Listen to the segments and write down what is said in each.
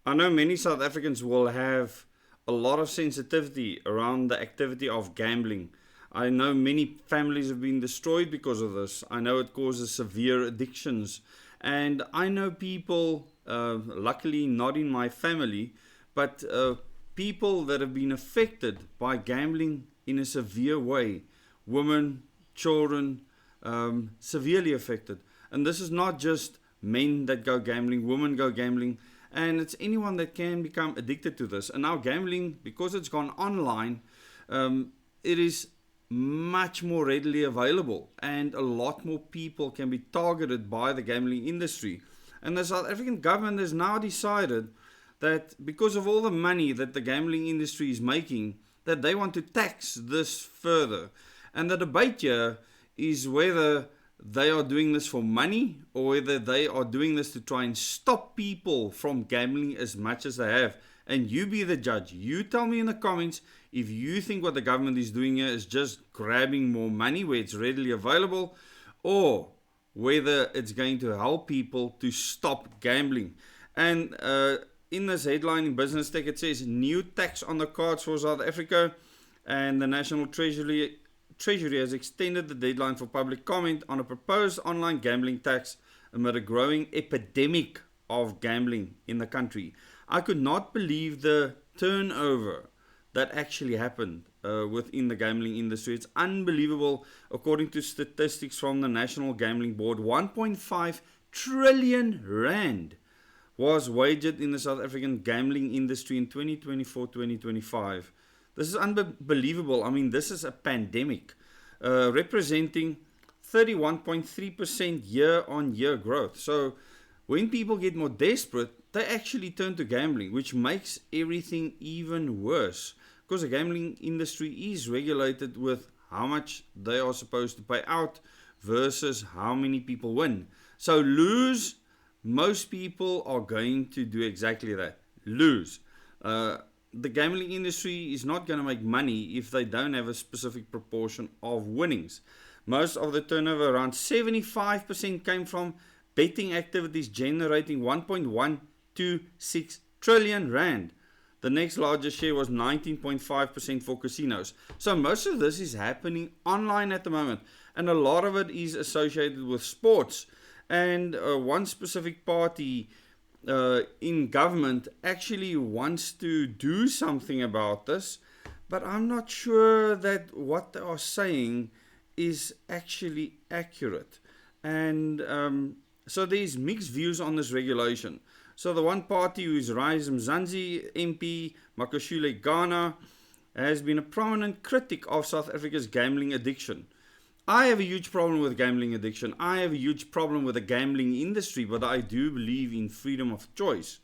I know many South Africans will have a lot of sensitivity around the activity of gambling. I know many families have been destroyed because of this. I know it causes severe addictions. And I know people, luckily not in my family, but people that have been affected by gambling in a severe way. Women, children, severely affected. And this is not just men that go gambling, women go gambling, and it's anyone that can become addicted to this. And now gambling, because it's gone online, it is much more readily available, and a lot more people can be targeted by the gambling industry. And the South African government has now decided that because of all the money that the gambling industry is making, that they want to tax this further. And the debate here is whether they are doing this for money or whether they are doing this to try and stop people from gambling as much as they have. And you be the judge. You tell me in the comments if you think what the government is doing here is just grabbing more money where it's readily available, or whether it's going to help people to stop gambling. And in this headline in Business Tech, it says new tax on the cards for South Africa, and the National Treasury has extended the deadline for public comment on a proposed online gambling tax amid a growing epidemic of gambling in the country. I could not believe the turnover that actually happened within the gambling industry. It's unbelievable. According to statistics from the National Gambling Board, 1.5 trillion rand was wagered in the South African gambling industry in 2024-2025. This is unbelievable. I mean, this is a pandemic representing 31.3% year-on-year growth. So when people get more desperate, they actually turn to gambling, which makes everything even worse, because the gambling industry is regulated with how much they are supposed to pay out versus how many people win. So lose, most people are going to do exactly that, lose. The gambling industry is not going to make money if they don't have a specific proportion of winnings. Most of the turnover, around 75%, came from betting activities generating 1.126 trillion rand. The next largest share was 19.5% for casinos. So most of this is happening online at the moment, and a lot of it is associated with sports. And one specific party in government actually wants to do something about this, but I'm not sure that what they are saying is actually accurate. And so there's mixed views on this regulation. So the one party, who is Rise Mzansi MP Makashule Ghana, has been a prominent critic of South Africa's gambling addiction. I have a huge problem with gambling addiction. I have a huge problem with the gambling industry, but I do believe in freedom of choice.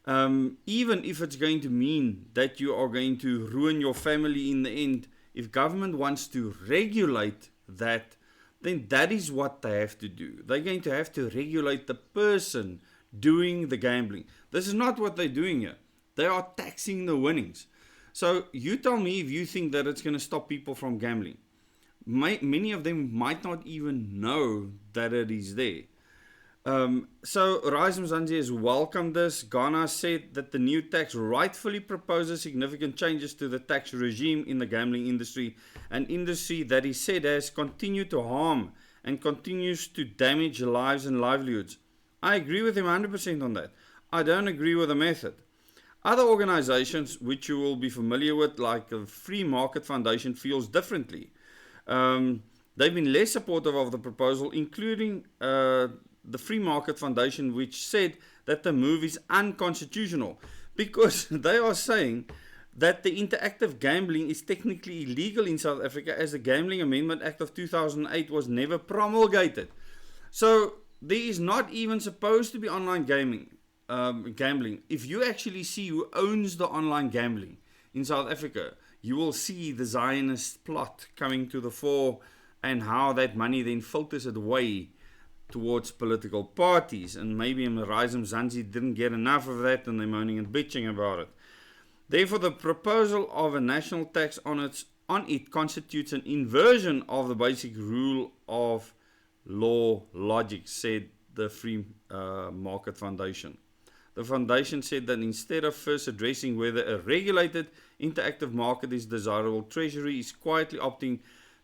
Even if it's going to mean that you are going to ruin your family in the end, if government wants to regulate that, then that is what they have to do. They're going to have to regulate the person doing the gambling. This is not what they're doing here. They are taxing the winnings. So you tell me if you think that it's going to stop people from gambling. Many of them might not even know that it is there. So Rise Mzansi has welcomed this. Ghana said that the new tax rightfully proposes significant changes to the tax regime in the gambling industry, an industry that he said has continued to harm and continues to damage lives and livelihoods. I agree with him 100% on that. I don't agree with the method. Other organizations, which you will be familiar with, like the Free Market Foundation, feels differently. They've been less supportive of the proposal, including the Free Market Foundation, which said that the move is unconstitutional because they are saying that the interactive gambling is technically illegal in South Africa, as the Gambling Amendment Act of 2008 was never promulgated. So there is not even supposed to be online gambling. If you actually see who owns the online gambling in South Africa, you will see the Zionist plot coming to the fore, and how that money then filters its way towards political parties. And maybe Rise Mzansi didn't get enough of that, and they're moaning and bitching about it. Therefore, the proposal of a national tax on it constitutes an inversion of the basic rule of law logic, said the Free Market Foundation. The foundation said that instead of first addressing whether a regulated interactive market is desirable, Treasury is quietly opting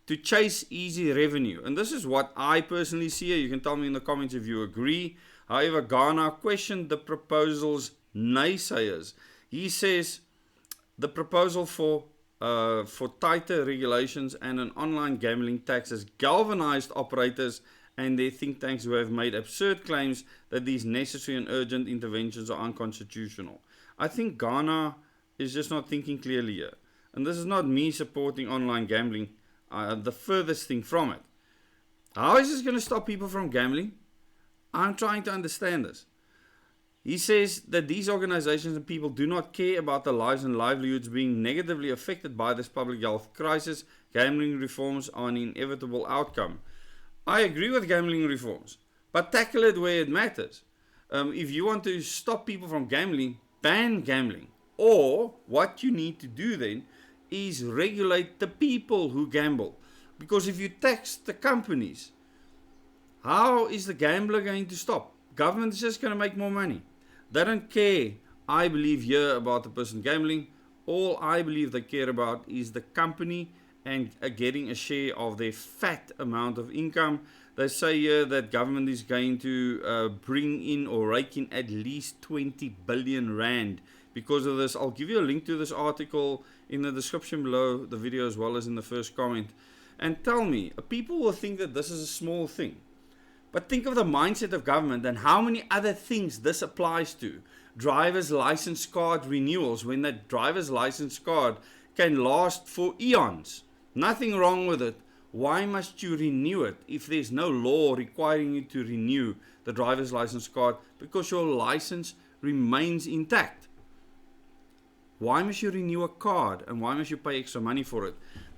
to chase easy revenue. And this is what I personally see. You can tell me in the comments if you agree. However, Ghana questioned the proposal's naysayers. He says the proposal for tighter regulations and an online gambling tax has galvanized operators and their think tanks who have made absurd claims that these necessary and urgent interventions are unconstitutional. I think Ghana is just not thinking clearly here. And this is not me supporting online gambling, the furthest thing from it. How is this going to stop people from gambling? I'm trying to understand this. He says that these organizations and people do not care about the lives and livelihoods being negatively affected by this public health crisis. Gambling reforms are an inevitable outcome. I agree with gambling reforms, but tackle it where it matters. If you want to stop people from gambling, ban gambling. Or what you need to do then is regulate the people who gamble. Because if you tax the companies, how is the gambler going to stop? Government is just going to make more money. They don't care, I believe, here about the person gambling. All I believe they care about is the company and getting a share of their fat amount of income. They say here that government is going to bring in or rake in at least 20 billion rand because of this. I'll give you a link to this article in the description below the video as well as in the first comment. And tell me, people will think that this is a small thing. But think of the mindset of government and how many other things this applies to. Driver's license card renewals, when that driver's license card can last for eons. Nothing wrong with it. Why must you renew it if there's no law requiring you to renew the driver's license card? Because your license remains intact. Why must you renew a card and why must you pay extra money for it?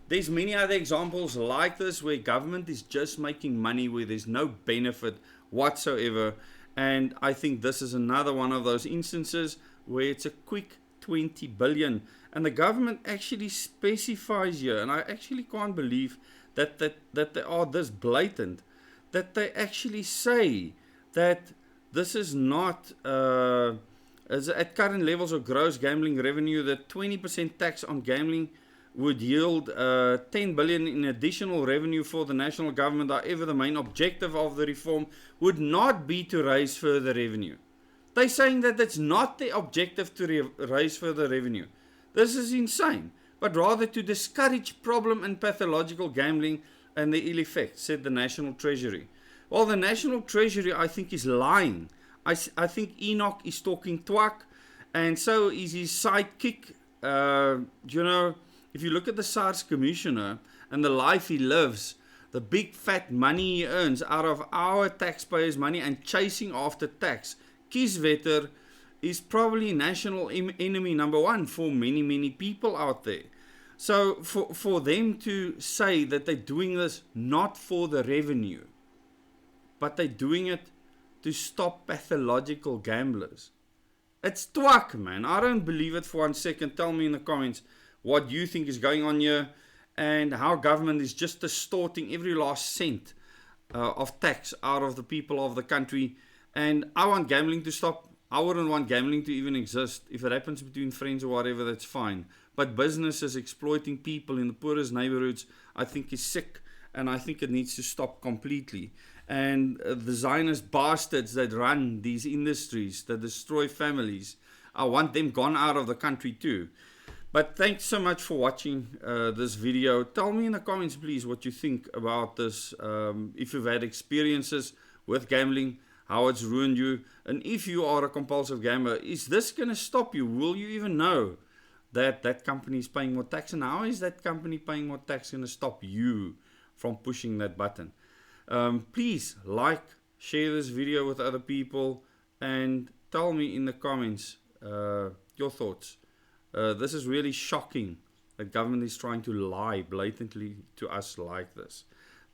There's many other examples like this where government is just making money where there's no benefit whatsoever. And I think this is another one of those instances where it's a quick 20 billion. And the government actually specifies here, and I actually can't believe that they are this blatant, that they actually say that this is not, at current levels of gross gambling revenue, that 20% tax on gambling would yield 10 billion in additional revenue for the national government. However, the main objective of the reform would not be to raise further revenue. They're saying that it's not the objective to raise further revenue. This is insane, but rather to discourage problem and pathological gambling and the ill effects, said the National Treasury. Well, the National Treasury, I think, is lying. I think Enoch is talking twak, and so is his sidekick. If you look at the SARS commissioner and the life he lives, the big fat money he earns out of our taxpayers' money and chasing after tax, Kieswetter is probably national enemy number one for many, many people out there. So for them to say that they're doing this not for the revenue, but they're doing it to stop pathological gamblers, it's twak, man. I don't believe it for 1 second. Tell me in the comments what you think is going on here and how government is just distorting every last cent of tax out of the people of the country. And I want gambling to stop. I wouldn't want gambling to even exist. If it happens between friends or whatever, that's fine. But businesses exploiting people in the poorest neighborhoods, I think is sick. And I think it needs to stop completely. And the Zionist bastards that run these industries, that destroy families, I want them gone out of the country too. But thanks so much for watching this video. Tell me in the comments, please, what you think about this. If you've had experiences with gambling, how it's ruined you. And if you are a compulsive gambler, is this going to stop you? Will you even know that that company is paying more tax? And how is that company paying more tax going to stop you from pushing that button? Please like, share this video with other people, and tell me in the comments your thoughts. This is really shocking that government is trying to lie blatantly to us like this.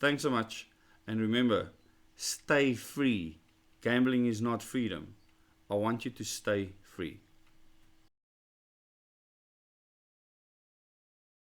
Thanks so much, and remember, stay free. Gambling is not freedom. I want you to stay free.